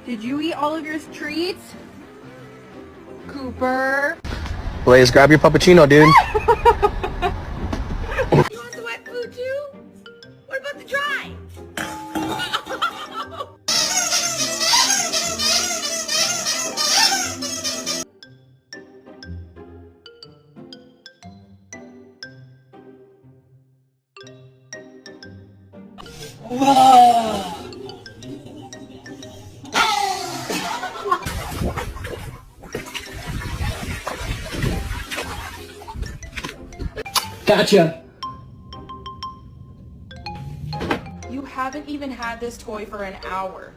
Did you eat all of your treats? Cooper. Blaze, grab your puppuccino, dude. You want the wet food too? What about the dry? Gotcha. You haven't even had this toy for an hour.